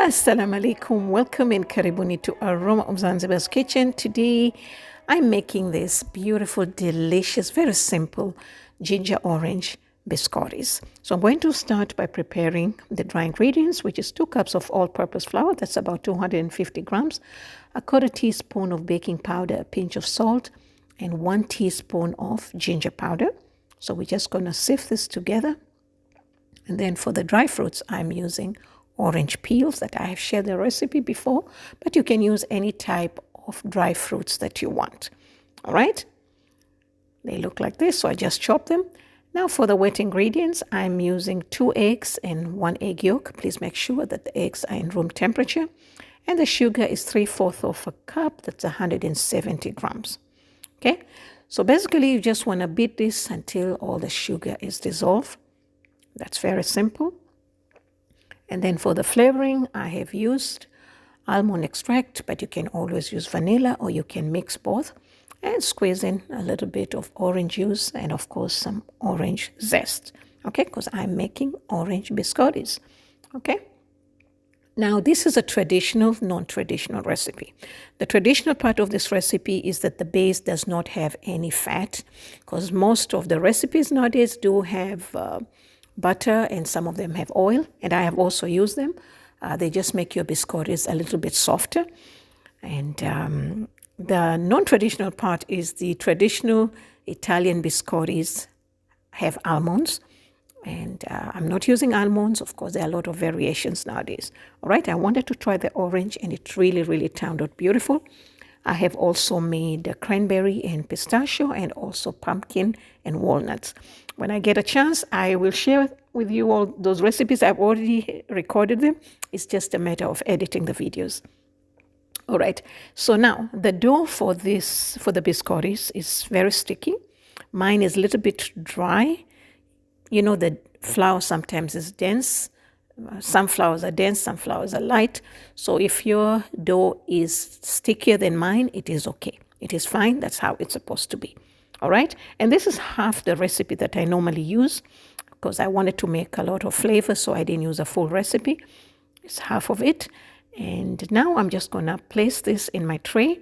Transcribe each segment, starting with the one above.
Assalamu alaikum. Welcome and karibuni to Aroma of Zanzibar's kitchen. Today I'm making this beautiful, delicious, very simple ginger orange biscottis. So I'm going to start by preparing the dry ingredients, which is 2 cups of all-purpose flour. That's about 250 grams, a quarter teaspoon of baking powder, a pinch of salt, and 1 teaspoon of ginger powder. So we're just going to sift this together. And then for the dry fruits, I'm using orange peels that I have shared the recipe before, but you can use any type of dry fruits that you want. All right? They look like this, so I just chop them. Now for the wet ingredients, I'm using 2 eggs and 1 egg yolk. Please make sure that the eggs are in room temperature. And the sugar is 3/4 of a cup. That's 170 grams. Okay? So basically, you just want to beat this until all the sugar is dissolved. That's very simple. And then for the flavoring, I have used almond extract, but you can always use vanilla or you can mix both and squeeze in a little bit of orange juice and of course some orange zest, okay, because I'm making orange biscottis, okay. Now this is a traditional, non-traditional recipe. The traditional part of this recipe is that the base does not have any fat, because most of the recipes nowadays do have butter and some of them have oil, and I have also used them. They just make your biscottis a little bit softer. And the non-traditional part is the traditional Italian biscottis have almonds. And I'm not using almonds. Of course, there are a lot of variations nowadays. All right, I wanted to try the orange, and it really turned out beautiful. I have also made cranberry and pistachio and also pumpkin and walnuts. When I get a chance, I will share with you all those recipes. I've already recorded them. It's just a matter of editing the videos. All right. So now the dough for the biscottis is very sticky. Mine is a little bit dry. You know, the flour sometimes is dense. Some flours are dense, some flours are light. So if your dough is stickier than mine, it is okay. It is fine. That's how it's supposed to be. All right. And this is half the recipe that I normally use because I wanted to make a lot of flavor, so I didn't use a full recipe. It's half of it. And now I'm just going to place this in my tray,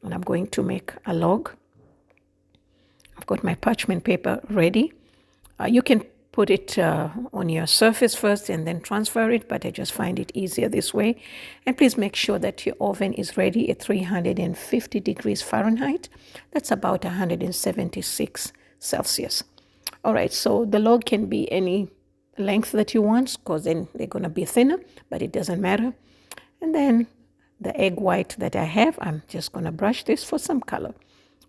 and I'm going to make a log. I've got my parchment paper ready. You can put it on your surface first and then transfer it, but I just find it easier this way. And please make sure that your oven is ready at 350 degrees Fahrenheit. That's about 176 Celsius. All right, so the log can be any length that you want, because then they're going to be thinner, but it doesn't matter. And then the egg white that I have, I'm just going to brush this for some color.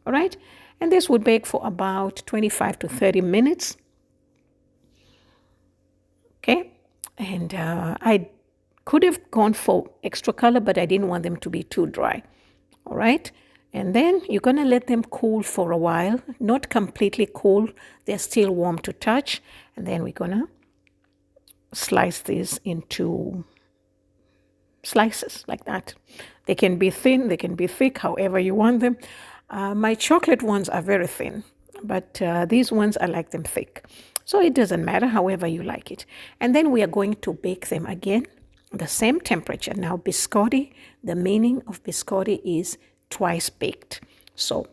All right, and this would bake for about 25 to 30 minutes. Okay, and I could have gone for extra color, but I didn't want them to be too dry. All right, and then you're going to let them cool for a while, not completely cool. They're still warm to touch. And then we're going to slice these into slices like that. They can be thin, they can be thick, however you want them. My chocolate ones are very thin, but these ones, I like them thick. So it doesn't matter, however you like it. And then we are going to bake them again, the same temperature. Now, biscotti, the meaning of biscotti is twice baked. So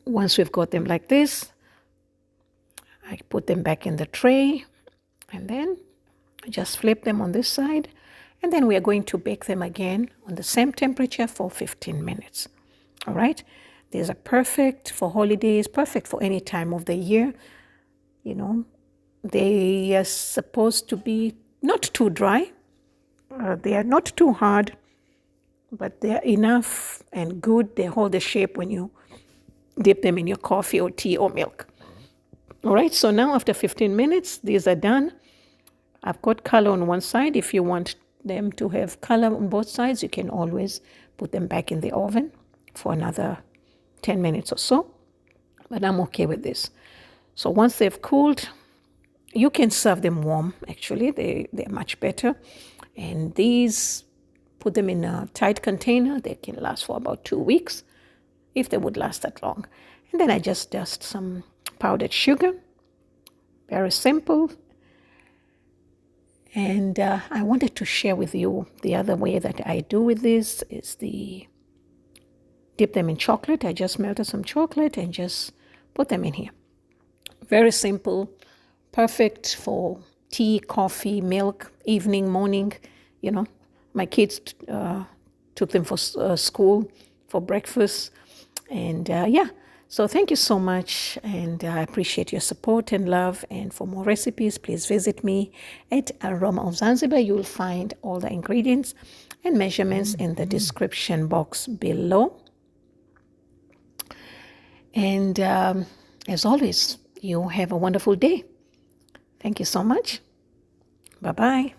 once we've got them like this, I put them back in the tray, and then I just flip them on this side. And then we are going to bake them again on the same temperature for 15 minutes. All right? These are perfect for holidays, perfect for any time of the year. You know, they are supposed to be not too dry. They are not too hard, but they are enough and good. They hold the shape when you dip them in your coffee or tea or milk. All right, so now after 15 minutes, these are done. I've got color on one side. If you want them to have color on both sides, you can always put them back in the oven for another 10 minutes or so. But I'm okay with this. So once they've cooled, you can serve them warm, actually. They're much better. And these, put them in a tight container. They can last for about 2 weeks, if they would last that long. And then I just dust some powdered sugar. Very simple. And I wanted to share with you the other way that I do with this is dip them in chocolate. I just melted some chocolate and just put them in here. Very simple, perfect for tea, coffee, milk, evening, morning. You know, my kids took them for school, for breakfast. And so thank you so much. And I appreciate your support and love. And for more recipes, please visit me at Aroma of Zanzibar. You'll find all the ingredients and measurements in the description box below. And as always, you have a wonderful day. Thank you so much. Bye-bye.